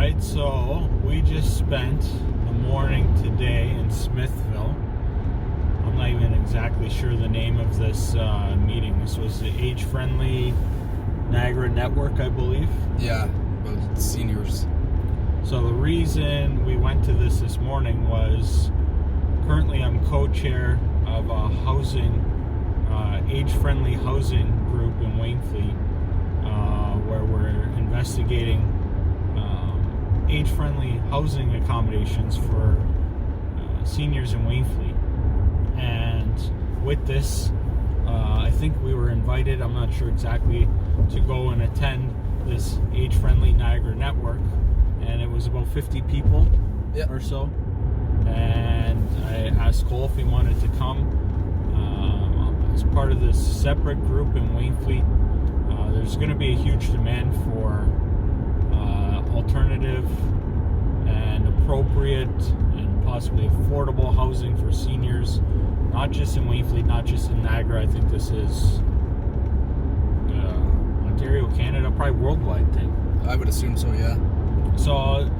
right, so we just spent the morning today in Smithville. I'm not even exactly sure the name of this meeting. This was the Age-Friendly Niagara Network, I believe. Yeah, about seniors. So the reason we went to this morning was currently I'm co-chair of a age-friendly housing group in Wainfleet, where we're investigating age-friendly housing accommodations for seniors in Wainfleet. And with this, I think we were invited, I'm not sure exactly, to go and attend this age-friendly Niagara Network. And it was about 50 people or so. And I asked Cole if he wanted to come as part of this separate group in Wainfleet. There's going to be a huge demand for alternative and appropriate and possibly affordable housing for seniors, not just in Wainfleet, not just in Niagara. I think this is Ontario, Canada, probably worldwide thing. I would assume so, yeah. So,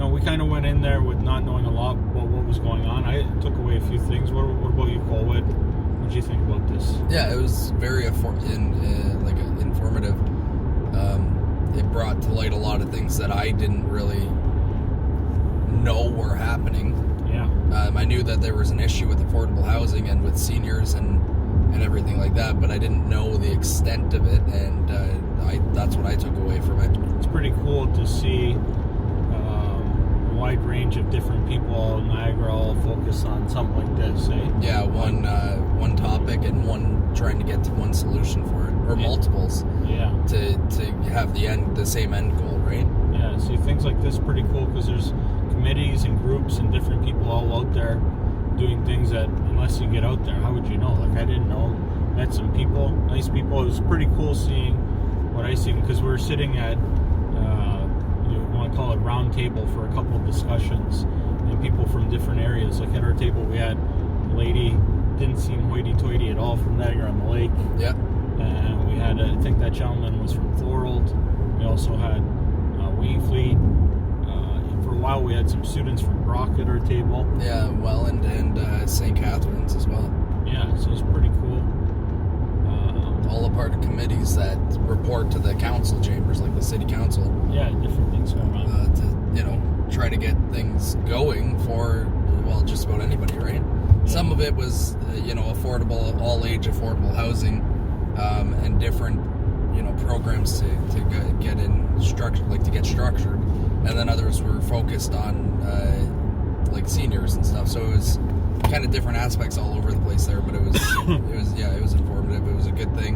we kind of went in there with not knowing a lot about what was going on. I took away a few things. What about you, Colwood? What did you think about this? Yeah, it was very informative. It brought to light a lot of things that I didn't really know were happening. Yeah. I knew that there was an issue with affordable housing and with seniors and everything like that, but I didn't know the extent of it, and that's what I took away from it. It's pretty cool to see a wide range of different people in Niagara all focus on something like this, eh? Yeah, one topic and one trying to get to one solution for it, or multiples. Yeah. To have the same end goal, right? Yeah. See, things like this are pretty cool because there's committees and groups and different people all out there doing things that unless you get out there, how would you know? Like I didn't know. Met some people, nice people. It was pretty cool seeing what I see because we were sitting at you want to call it round table for a couple of discussions and people from different areas. Like at our table we had a lady didn't seem hoity-toity at all from Niagara on the Lake. Yeah. And we had I think that gentleman was from Thorold. We also had Wainfleet. For a while we had some students from Brock at our table. Yeah, Welland and St. Catharines as well. Yeah, so it's pretty cool. All a part of committees that report to the council chambers, like the city council. Yeah, different things going on. To try to get things going for just about anybody, right? Yeah. Some of it was affordable, all age affordable housing, and different programs to get in structured, to get structured, and then others were focused on seniors and stuff. So it was kind of different aspects all over the place there, but it was it was informative. It was a good thing,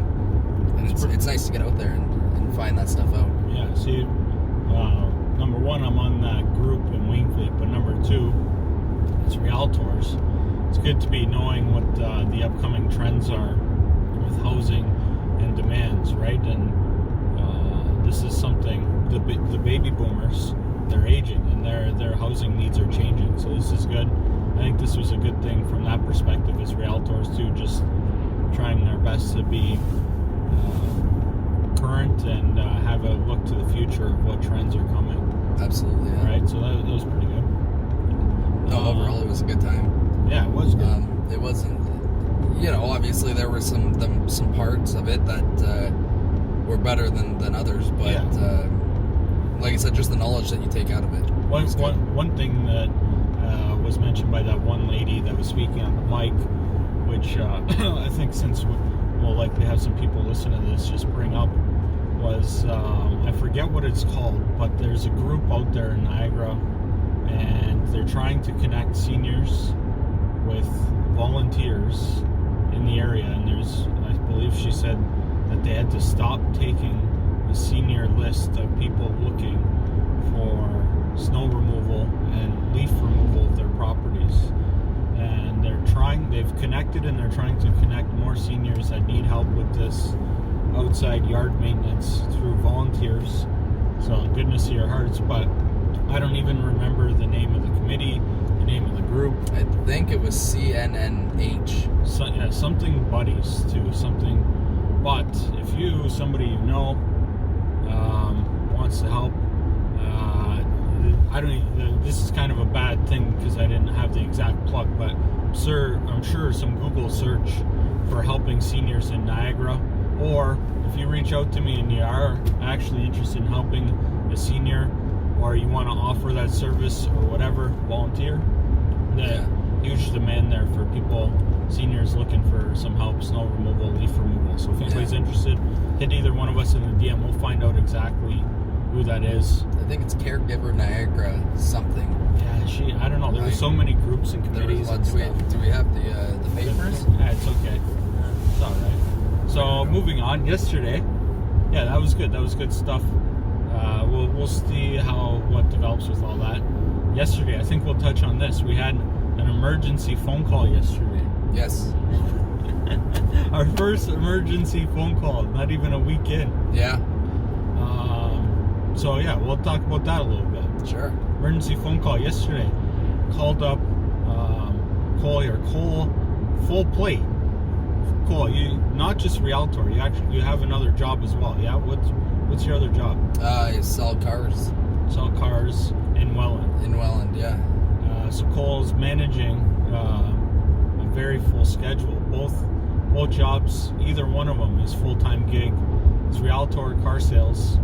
and it's nice to get out there and find that stuff out. Yeah. See, number one, I'm on that group in Wainfleet, but number two, as realtors, it's good to be knowing what the upcoming trends are with housing and demands, right? And this is something the baby boomers, they're aging and their housing needs are changing. So this is good. I think this was a good thing from that perspective as realtors too, just trying their best to be current and have a look to the future of what trends are coming. Absolutely, yeah. Right, so that was pretty good. No, overall it was a good time. Yeah, it was good. It wasn't, obviously there were some parts of it that were better than others, but yeah. Like I said, just the knowledge that you take out of it. One thing that was mentioned by that one lady that was speaking on the mic, which I think since we'll likely have some people listen to this, just bring up, was I forget what it's called, but there's a group out there in Niagara, and they're trying to connect seniors with volunteers in the area, and I believe she said that they had to stop taking a senior list of people looking for snow removal and leaf removal of their properties, and they've connected and they're trying to connect more seniors that need help with this outside yard maintenance through volunteers. So goodness to your hearts, but I don't even remember the name of the committee, the name of the group. I think it was CNNH. Something buddies to something. But if somebody you know wants to help, thing because I didn't have the exact plug, but I'm sure some Google search for helping seniors in Niagara, or if you reach out to me and you are actually interested in helping a senior, or you want to offer that service or whatever, volunteer. Huge demand there for people, seniors looking for some help, snow removal, leaf removal. So if anybody's interested, hit either one of us in the DM. We'll find out exactly who that is. I think it's Caregiver Niagara something. Yeah, I don't know. There were so many groups and committees and stuff. Do we have the papers? Yeah, it's okay. It's all right. So moving on, yesterday, that was good. That was good stuff. We'll see what develops with all that. Yesterday, I think we'll touch on this. We had an emergency phone call yesterday. Yes. Our first emergency phone call, not even a week in. Yeah. So we'll talk about that a little bit. Sure. Emergency phone call yesterday. Called up Khol, full plate. Khol, you not just realtor. You have another job as well. Yeah. What's your other job? Sell cars. Sell cars in Welland. In Welland, yeah. So Khol's managing a very full schedule. Both jobs, either one of them is full-time gig. It's realtor, car sales.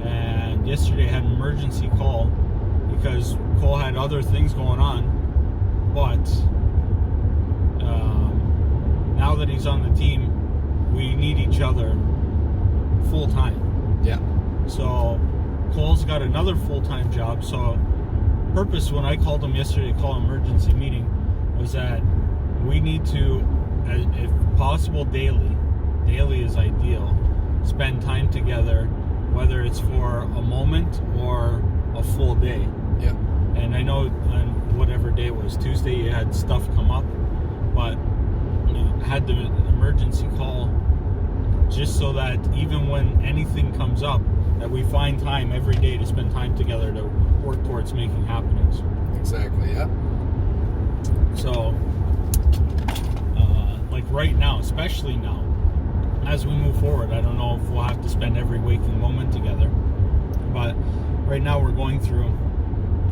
And yesterday I had an emergency call because Khol had other things going on. But now that he's on the team, we need each other full-time. Yeah. So Khol's got another full-time job. So purpose when I called him yesterday to call an emergency meeting was that we need to, if possible, daily is ideal, spend time together, whether it's for a moment or a full day. Yeah. And I know on whatever day it was, Tuesday, you had stuff come up, but had the emergency call just so that even when anything comes up, that we find time every day to spend time together to work towards making happenings. Exactly, yeah. So, like right now, especially now, as we move forward, I don't know if we'll have to spend every waking moment together, but right now we're going through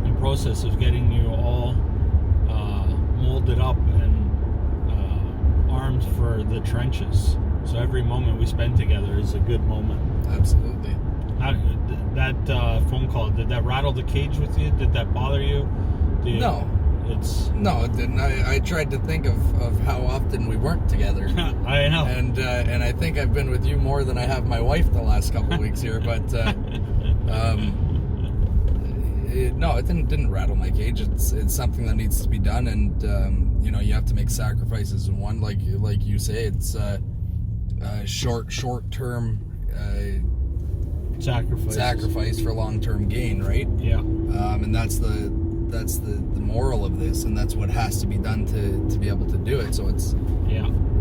a process of getting you all molded up and armed for the trenches. So every moment we spend together is a good moment. Absolutely. That phone call, did that rattle the cage with you? Did that bother you? No. No, it didn't. I tried to think of how often we weren't together. I know. And I think I've been with you more than I have my wife the last couple of weeks here. But no, it didn't rattle my cage. It's something that needs to be done, and you have to make sacrifices. And one, like you say, it's short term. Sacrifice for long-term gain, right? Yeah. And that's the moral of this, and that's what has to be done to be able to do it. So it's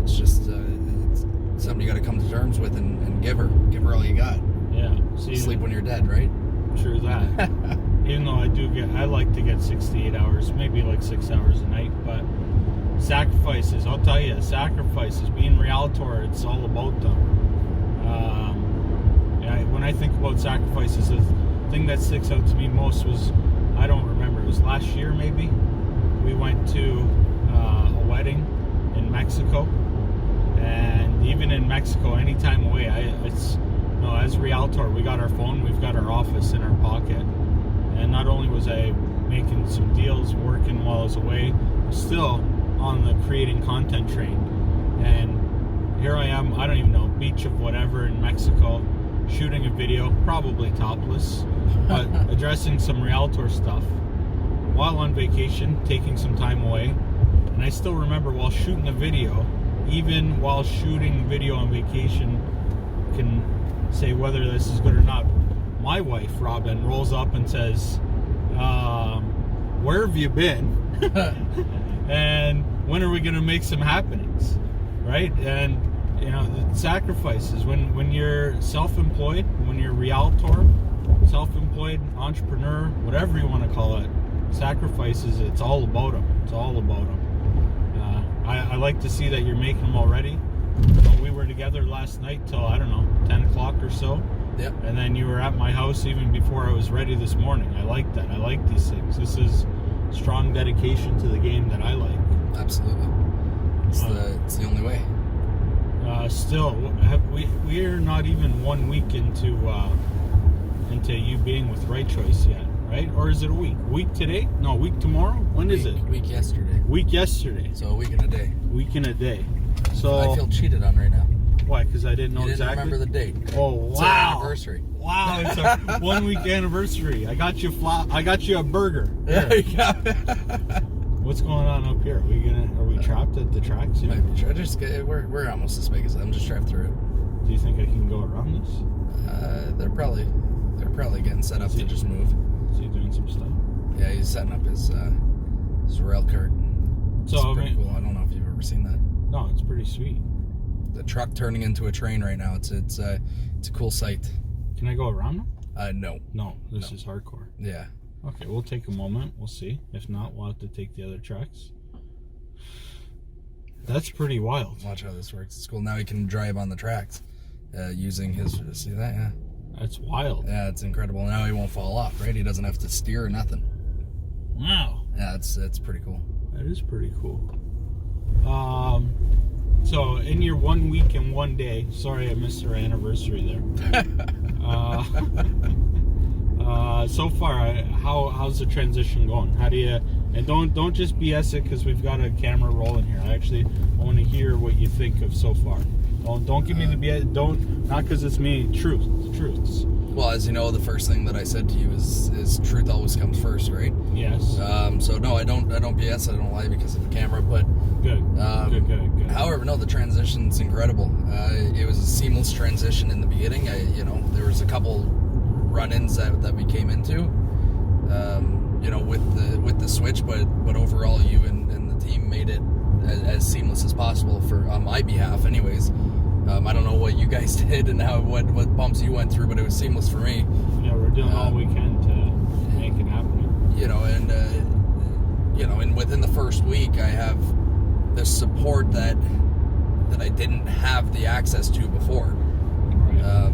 just it's something you got to come to terms with and give her all you got. Yeah. Sleep when you're dead, right? True that. Even though I like to get 6 to 8 hours, maybe like 6 hours a night, but sacrifices, I'll tell you, sacrifices. Being realtor, it's all about them. When I think about sacrifices, the thing that sticks out to me most was, I don't remember, it was last year maybe, we went to a wedding in Mexico, and even in Mexico, anytime away, as a realtor, we got our phone, we've got our office in our pocket, and not only was I making some deals, working while I was away, but still on the creating content train. And here I am, I don't even know, beach of whatever in Mexico, shooting a video, probably topless, but addressing some realtor stuff while on vacation, taking some time away. And I still remember while shooting a video, even while shooting video on vacation, can say whether this is good or not, my wife Robin rolls up and says, where have you been? And when are we going to make some happenings, right? And the sacrifices when you're self-employed, when you're realtor, self-employed entrepreneur, whatever you want to call it, sacrifices, it's all about them. It's all about them. I like to see that you're making them already. We were together last night till, I don't know, 10 o'clock or so. Yep. And then you were at my house even before I was ready this morning. I like that. I like these things. This is strong dedication to the game that I like. Absolutely. It's the only way. Still, we're not even 1 week into you being with Right Choice yet, right? Or is it a week? Week today? No, week tomorrow? When is it? Week yesterday. Week yesterday. So a week and a day. Week and a day. So I feel cheated on right now. why? Because I didn't know You didn't exactly. remember the date. Oh wow! It's our anniversary. Wow! It's a 1 week anniversary. I got you a burger. There you go. What's going on up here? Are we trapped at the tracks here? We're almost as big as I'm just driving through it. Do you think I can go around this? They're probably getting set up to just move. Is he doing some stuff? Yeah, he's setting up his rail cart. So It's pretty cool. I don't know if you've ever seen that. No, it's pretty sweet. The truck turning into a train right now. It's a cool sight. Can I go around them? No. No, this is hardcore. Yeah. Okay, we'll take a moment. We'll see. If not, we'll have to take the other tracks. That's pretty wild. Watch how this works. It's cool. Now he can drive on the tracks using his. See that? Yeah. That's wild. Yeah, it's incredible. Now he won't fall off, right? He doesn't have to steer or nothing. Wow. Yeah, it's pretty cool. That is pretty cool. So in your 1 week and 1 day, sorry I missed our anniversary there. So far, how's the transition going? How do you? And don't just BS it because we've got a camera rolling here. I want to hear what you think of so far. Don't give me the BS. Not because it's me. Truths. Well, as you know, the first thing that I said to you is truth always comes first, right? Yes. So no, I don't BS. I don't lie because of the camera, but Good. Good. However, no, the transition's incredible. It was a seamless transition in the beginning. There was a couple run-ins that we came into, with the switch, but overall, you and the team made it as seamless as possible on my behalf, anyways. I don't know what you guys did and what bumps you went through, but it was seamless for me. Yeah, we're doing all we can to make it happen. And within the first week, I have the support that I didn't have the access to before. Right.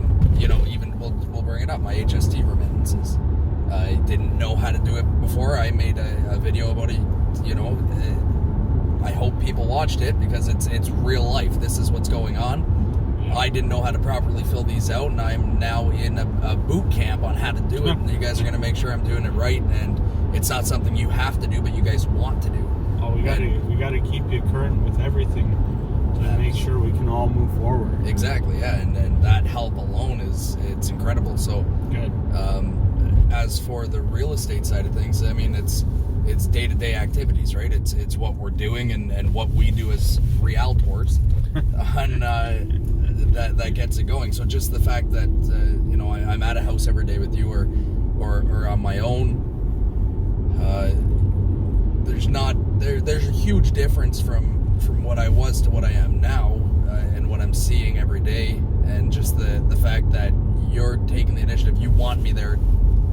Even we'll bring it up. My HST remittances. I didn't know how to do it before. I made a video about it. I hope people watched it because it's real life. This is what's going on. Yeah. I didn't know how to properly fill these out, and I'm now in a boot camp on how to do it. And you guys are going to make sure I'm doing it right, and it's not something you have to do, but you guys want to do. Oh, we got to keep you current with everything to make sure we can all move forward. Exactly, yeah, and that help alone it's incredible. So good. As for the real estate side of things, I mean, it's day-to-day activities, right? It's what we're doing and what we do as realtors, and that gets it going. So just the fact that I'm at a house every day with you, or on my own, there's a huge difference from what I was to what I am now, and what I'm seeing every day, and just the fact that you're taking the initiative. You want me there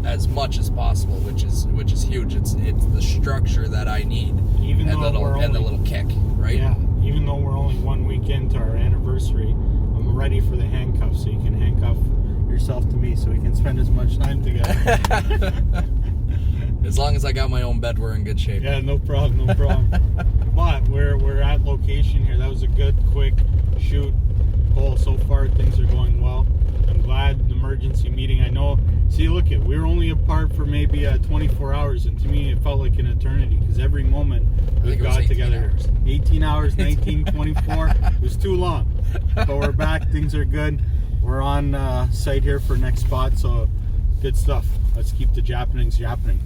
as much as possible, which is huge. It's the structure that I need, Even and the little kick, right? Yeah. Even though we're only 1 week into our anniversary, I'm ready for the handcuffs, so you can handcuff yourself to me, so we can spend as much time together. As long as I got my own bed, we're in good shape. Yeah, no problem. But we're at location here. That was a good, quick shoot. Cole, so far things are going well. I'm glad an emergency meeting. I know. See, look we were only apart for maybe 24 hours, and to me it felt like an eternity because every moment we got together. 18 hours, 19, 24. It was too long. But we're back. Things are good. We're on site here for next spot. So good stuff. Let's keep the Japanings.